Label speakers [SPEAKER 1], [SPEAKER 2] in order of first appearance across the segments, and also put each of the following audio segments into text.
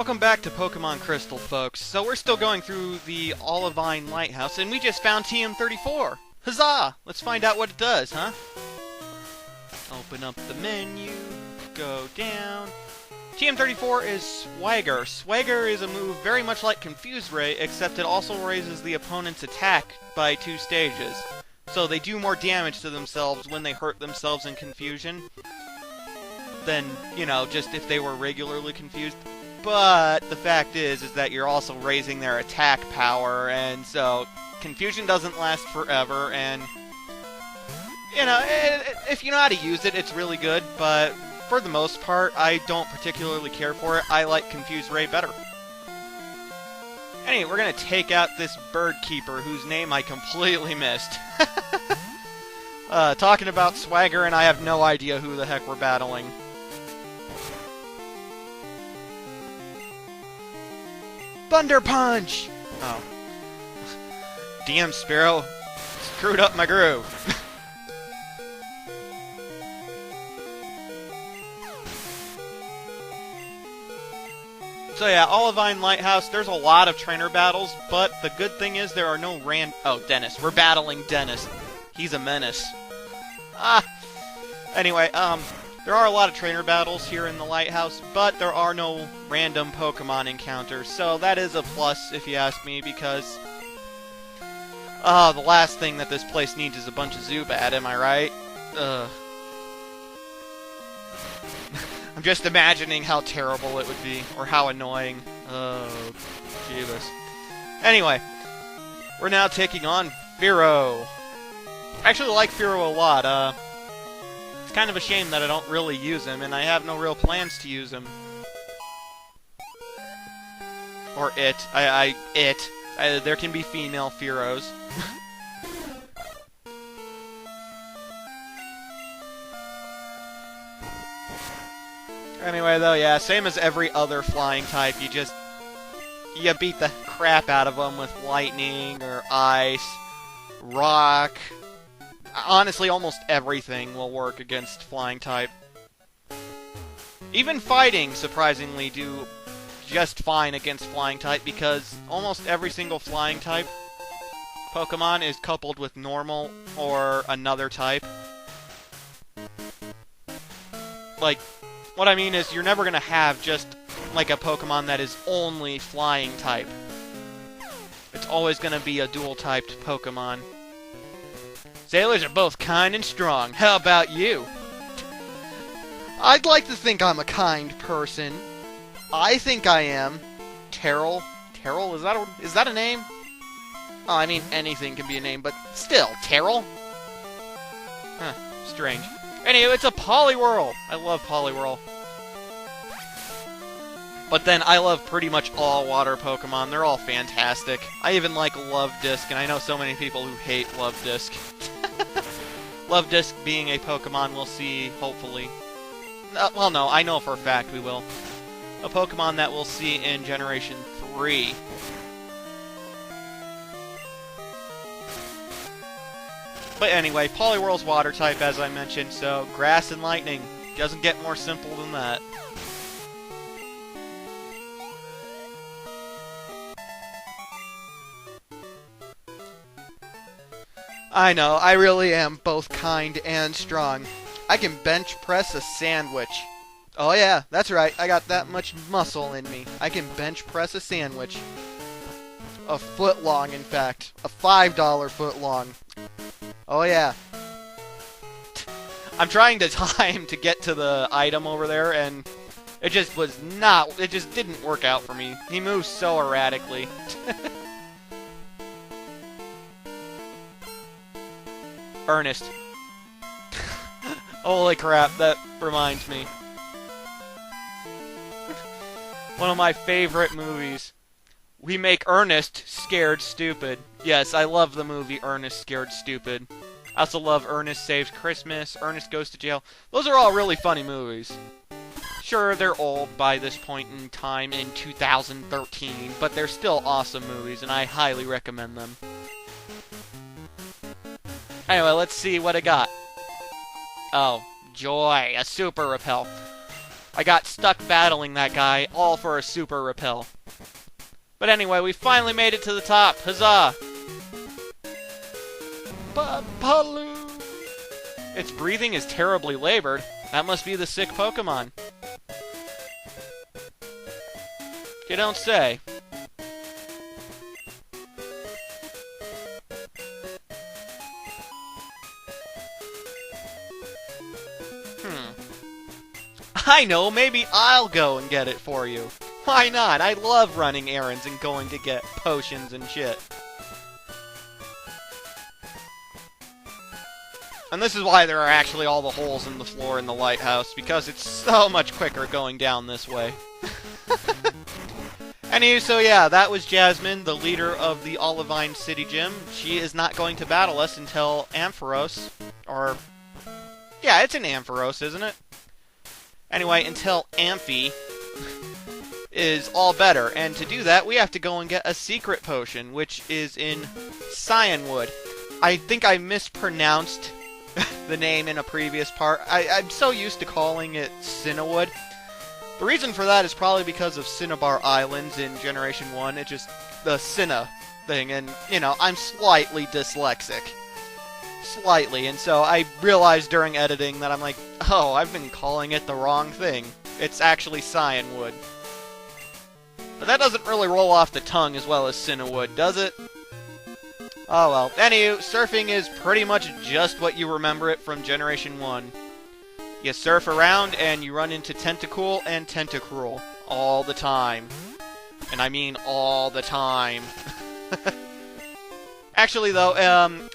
[SPEAKER 1] Welcome back to Pokemon Crystal, folks. So we're still going through the Olivine Lighthouse, and we just found TM34. Huzzah! Let's find out what it does, huh? Open up the menu, go down. TM34 is Swagger. Swagger is a move very much like Confuse Ray, except it also raises the opponent's attack by 2 stages. So they do more damage to themselves when they hurt themselves in confusion than, you know, just if they were regularly confused. But the fact is that you're also raising their attack power, and so confusion doesn't last forever, and, you know, if you know how to use it, it's really good, but for the most part, I don't particularly care for it. I like Confuse Ray better. Anyway, we're gonna take out this bird keeper, whose name I completely missed. Talking about Swagger, and I have no idea who the heck we're battling. Thunder Punch! Oh. DM Sparrow screwed up my groove. So yeah, Olivine Lighthouse, there's a lot of trainer battles, but the good thing is there are no Oh, Dennis. We're battling Dennis. He's a menace. Anyway, there are a lot of trainer battles here in the Lighthouse, but there are no random Pokemon encounters, so that is a plus, if you ask me, because the last thing that this place needs is a bunch of Zubat, am I right? I'm just imagining how terrible it would be, or how annoying. Oh, Jeebus. Anyway, we're now taking on Fearow. I actually like Fearow a lot. It's kind of a shame that I don't really use him, and I have no real plans to use him. Or it. There can be female Fearows. Anyway, though, yeah, same as every other flying type, you beat the crap out of them with lightning, or ice, rock. Honestly, almost everything will work against flying type. Even fighting, surprisingly, do just fine against flying type, because almost every single flying type Pokemon is coupled with normal or another type. Like, what I mean is, you're never gonna have just, like, a Pokemon that is only flying type. It's always gonna be a dual-typed Pokemon. Sailors are both kind and strong. How about you? I'd like to think I'm a kind person. I think I am. Terrell? Terrell? Is that a name? Oh, I mean, anything can be a name, but still, Terrell? Huh, strange. Anyway, it's a Poliwhirl! I love Poliwhirl. But then, I love pretty much all water Pokemon. They're all fantastic. I even like Luvdisc, and I know so many people who hate Luvdisc. Luvdisc being a Pokemon we'll see, hopefully. Well, no, I know for a fact we will. A Pokemon that we'll see in Generation 3. But anyway, Poliwhirl's water type, as I mentioned, so Grass and Lightning. Doesn't get more simple than that. I know, I really am both kind and strong. I can bench press a sandwich. Oh yeah, that's right, I got that much muscle in me. I can bench press a sandwich. A foot long, in fact. A $5 foot long. Oh yeah. I'm trying to time to get to the item over there, and it just didn't work out for me. He moves so erratically. Ernest. Holy crap, that reminds me. One of my favorite movies. We make Ernest Scared Stupid. Yes, I love the movie Ernest Scared Stupid. I also love Ernest Saves Christmas, Ernest Goes to Jail. Those are all really funny movies. Sure, they're old by this point in time in 2013, but they're still awesome movies, and I highly recommend them. Anyway, let's see what I got. Oh, joy, a super repel. I got stuck battling that guy, all for a super repel. But anyway, we finally made it to the top. Huzzah! Baloo! Its breathing is terribly labored. That must be the sick Pokemon. You don't say. I know, maybe I'll go and get it for you. Why not? I love running errands and going to get potions and shit. And this is why there are actually all the holes in the floor in the lighthouse, because it's so much quicker going down this way. Anyway, so yeah, that was Jasmine, the leader of the Olivine City Gym. She is not going to battle us until Ampharos, or... yeah, it's an Ampharos, isn't it? Anyway, until Amphi is all better. And to do that, we have to go and get a secret potion, which is in Cyanwood. I think I mispronounced the name in a previous part. I'm so used to calling it Cinnawood. The reason for that is probably because of Cinnabar Islands in Generation 1. It's just the Cinna thing, and, you know, I'm slightly dyslexic. Slightly, and so I realized during editing that I'm like, oh, I've been calling it the wrong thing. It's actually Cyanwood. But that doesn't really roll off the tongue as well as Cinnawood, does it? Oh well. Anywho, surfing is pretty much just what you remember it from Generation 1. You surf around and you run into Tentacool and Tentacruel all the time. And I mean all the time. Actually, though,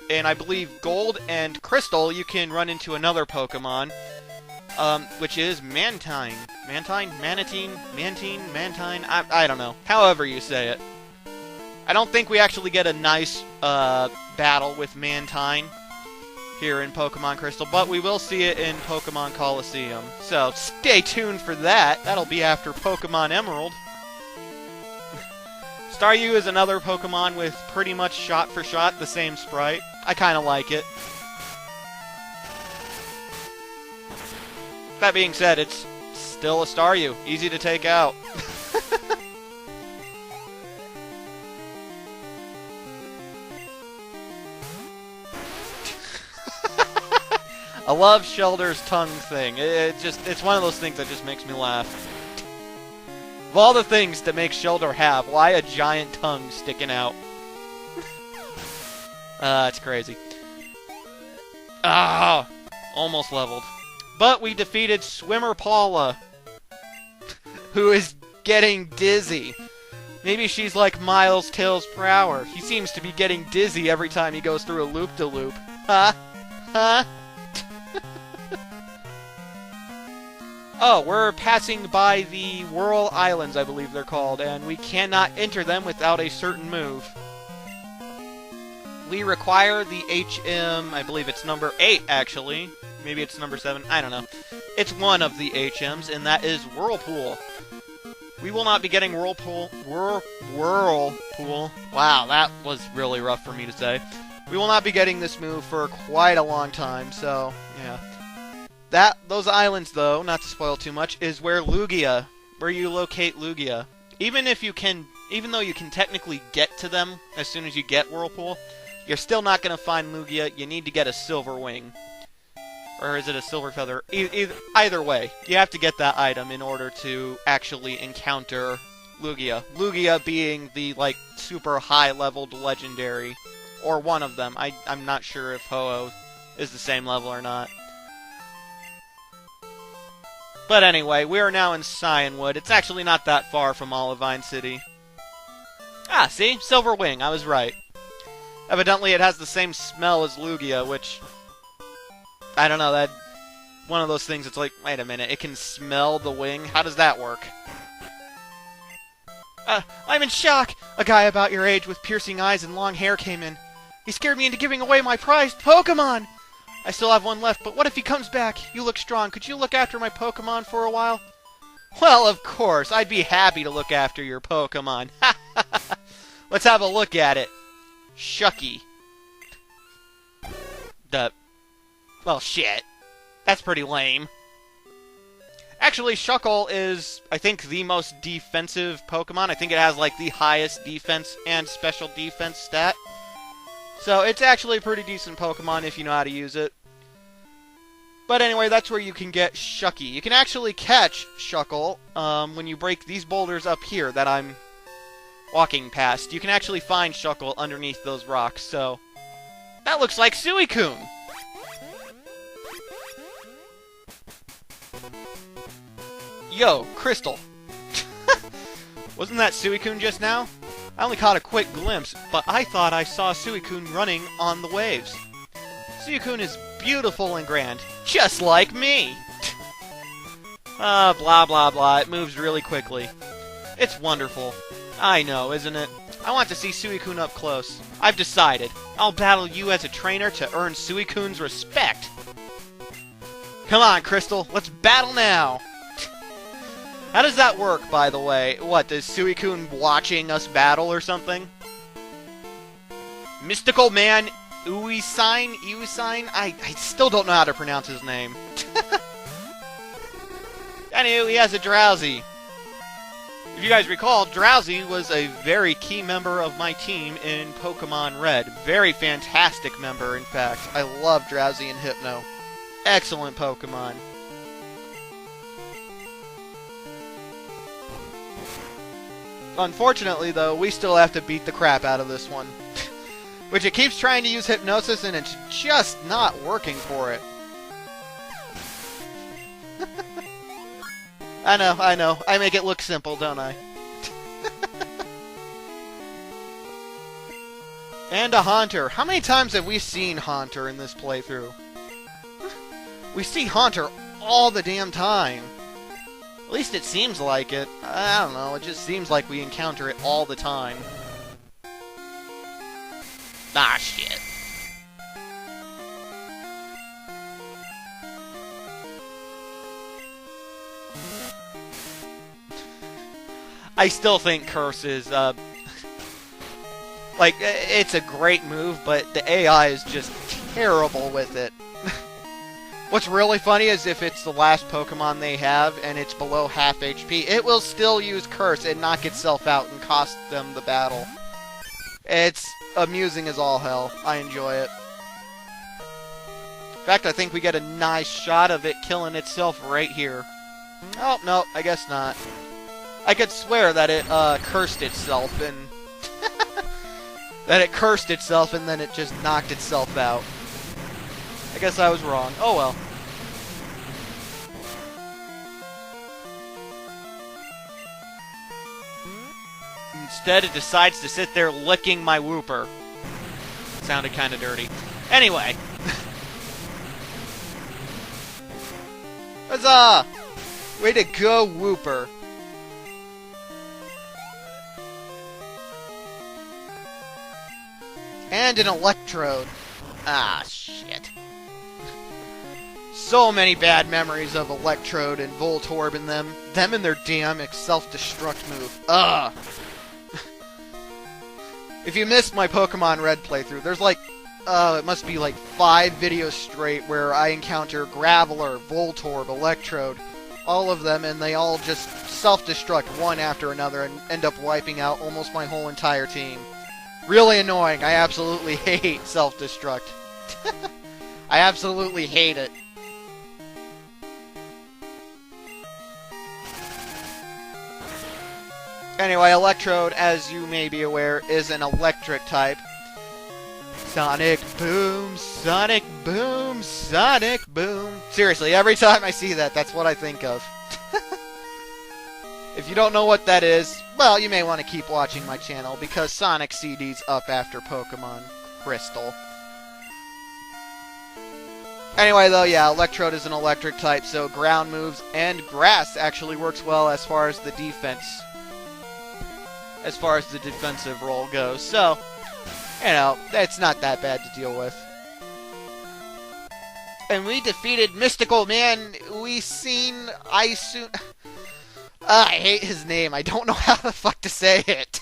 [SPEAKER 1] in I believe Gold and Crystal, you can run into another Pokemon, which is Mantine. Mantine? Manatine? Mantine? Mantine? I don't know. However you say it. I don't think we actually get a nice battle with Mantine here in Pokemon Crystal, but we will see it in Pokemon Coliseum. So, stay tuned for that. That'll be after Pokemon Emerald. Staryu is another Pokemon with pretty much shot for shot the same sprite. I kind of like it. That being said, it's still a Staryu. Easy to take out. I love Shelder's tongue thing. It's one of those things that just makes me laugh. Of all the things that make Shelder have, why a giant tongue sticking out? It's crazy. Ah, almost leveled. But we defeated Swimmer Paula, who is getting dizzy. Maybe she's like Miles Tails per hour. He seems to be getting dizzy every time he goes through a loop-de-loop. Huh? Huh? Oh, we're passing by the Whirl Islands, I believe they're called, and we cannot enter them without a certain move. We require the HM, I believe it's number 8, actually. Maybe it's number 7, I don't know. It's one of the HMs, and that is Whirlpool. We will not be getting Whirlpool. Wow, that was really rough for me to say. We will not be getting this move for quite a long time, so, yeah. Those islands, though, not to spoil too much, is where you locate Lugia. Even though you can technically get to them as soon as you get Whirlpool, you're still not going to find Lugia. You need to get a Silver Wing. Or is it a Silver Feather? Either way, you have to get that item in order to actually encounter Lugia. Lugia being the, like, super high-leveled legendary. Or one of them. I'm not sure if Ho-Oh is the same level or not. But anyway, we are now in Cyanwood. It's actually not that far from Olivine City. Ah, see? Silver Wing, I was right. Evidently it has the same smell as Lugia, which... I don't know, that... one of those things that's like, wait a minute, it can smell the wing? How does that work? I'm in shock! A guy about your age with piercing eyes and long hair came in. He scared me into giving away my prized Pokemon! I still have one left, but what if he comes back? You look strong. Could you look after my Pokemon for a while? Well, of course. I'd be happy to look after your Pokemon. Let's have a look at it. Shucky. Well, shit. That's pretty lame. Actually, Shuckle is, I think, the most defensive Pokemon. I think it has, like, the highest defense and special defense stat. So, it's actually a pretty decent Pokemon if you know how to use it. But anyway, that's where you can get Shucky. You can actually catch Shuckle when you break these boulders up here that I'm walking past. You can actually find Shuckle underneath those rocks, so... That looks like Suicune! Yo, Crystal. Wasn't that Suicune just now? I only caught a quick glimpse, but I thought I saw Suicune running on the waves. Suicune is beautiful and grand, just like me! Blah blah blah, it moves really quickly. It's wonderful. I know, isn't it? I want to see Suicune up close. I've decided. I'll battle you as a trainer to earn Suicune's respect. Come on, Crystal, let's battle now! How does that work, by the way? What, is Suicune watching us battle or something? Mystical Man Uisine? I still don't know how to pronounce his name. Anyway, he has a Drowsy. If you guys recall, Drowsy was a very key member of my team in Pokemon Red. Very fantastic member, in fact. I love Drowsy and Hypno. Excellent Pokemon. Unfortunately, though, we still have to beat the crap out of this one. Which it keeps trying to use Hypnosis, and it's just not working for it. I know. I make it look simple, don't I? And a Haunter. How many times have we seen Haunter in this playthrough? We see Haunter all the damn time. At least it seems like it. I don't know, it just seems like we encounter it all the time. Ah, shit. I still think Curse is, like, it's a great move, but the AI is just terrible with it. What's really funny is if it's the last Pokemon they have and it's below half HP, it will still use Curse and knock itself out and cost them the battle. It's amusing as all hell. I enjoy it. In fact, I think we get a nice shot of it killing itself right here. Oh, no, I guess not. I could swear that it cursed itself and... that it cursed itself and then it just knocked itself out. I guess I was wrong. Oh well. Instead, it decides to sit there licking my Wooper. Sounded kind of dirty. Anyway. Huzzah! Way to go, Wooper. And an Electrode. Ah, shit. So many bad memories of Electrode and Voltorb and them. Them and their damn self-destruct move. Ugh! If you missed my Pokemon Red playthrough, there's like, it must be like 5 videos straight where I encounter Graveler, Voltorb, Electrode, all of them, and they all just self-destruct one after another and end up wiping out almost my whole entire team. Really annoying. I absolutely hate self-destruct. I absolutely hate it. Anyway, Electrode, as you may be aware, is an electric type. Sonic boom, sonic boom, sonic boom. Seriously, every time I see that, that's what I think of. If you don't know what that is, well, you may want to keep watching my channel, because Sonic CD's up after Pokemon Crystal. Anyway, though, yeah, Electrode is an electric type, so ground moves and grass actually works well as far as the defense. As far as the defensive role goes, so, you know, it's not that bad to deal with. And we defeated Mystical Man Uisine Aisun. I hate his name. I don't know how the fuck to say it.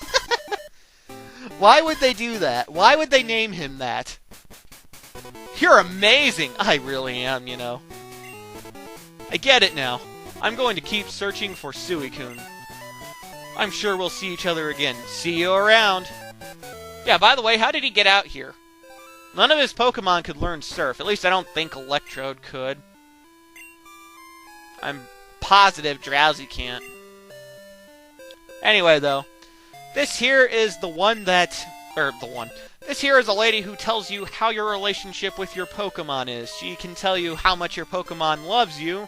[SPEAKER 1] Why would they do that? Why would they name him that? You're amazing! I really am, you know. I get it now. I'm going to keep searching for Suicune. I'm sure we'll see each other again. See you around. Yeah, by the way, how did he get out here? None of his Pokemon could learn Surf. At least I don't think Electrode could. I'm positive Drowsy can't. Anyway, though, this here is the one that... This here is a lady who tells you how your relationship with your Pokemon is. She can tell you how much your Pokemon loves you,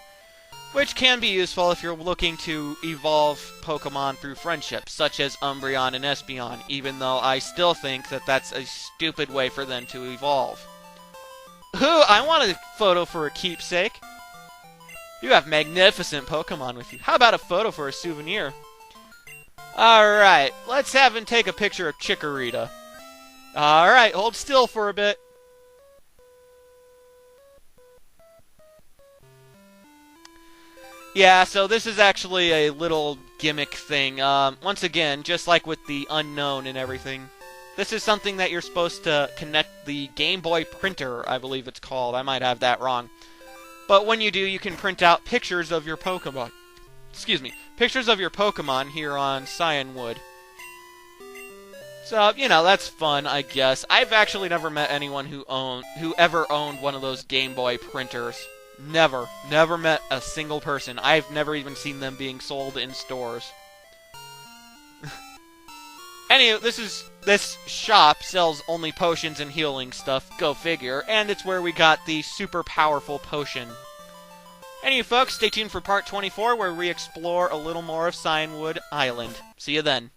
[SPEAKER 1] which can be useful if you're looking to evolve Pokemon through friendship, such as Umbreon and Espeon, even though I still think that that's a stupid way for them to evolve. Ooh, I want a photo for a keepsake. You have magnificent Pokemon with you. How about a photo for a souvenir? Alright, let's have him take a picture of Chikorita. Alright, hold still for a bit. Yeah, so this is actually a little gimmick thing. Once again, just like with the Unknown and everything, this is something that you're supposed to connect the Game Boy printer, I believe it's called. I might have that wrong. But when you do, you can print out pictures of your Pokemon. Excuse me. Pictures of your Pokemon here on Cyanwood. So, you know, that's fun, I guess. I've actually never met anyone who ever owned one of those Game Boy printers. Never. Never met a single person. I've never even seen them being sold in stores. Anyway, this shop sells only potions and healing stuff, go figure, and it's where we got the super powerful potion. Anyway, folks, stay tuned for part 24, where we explore a little more of Cyanwood Island. See you then.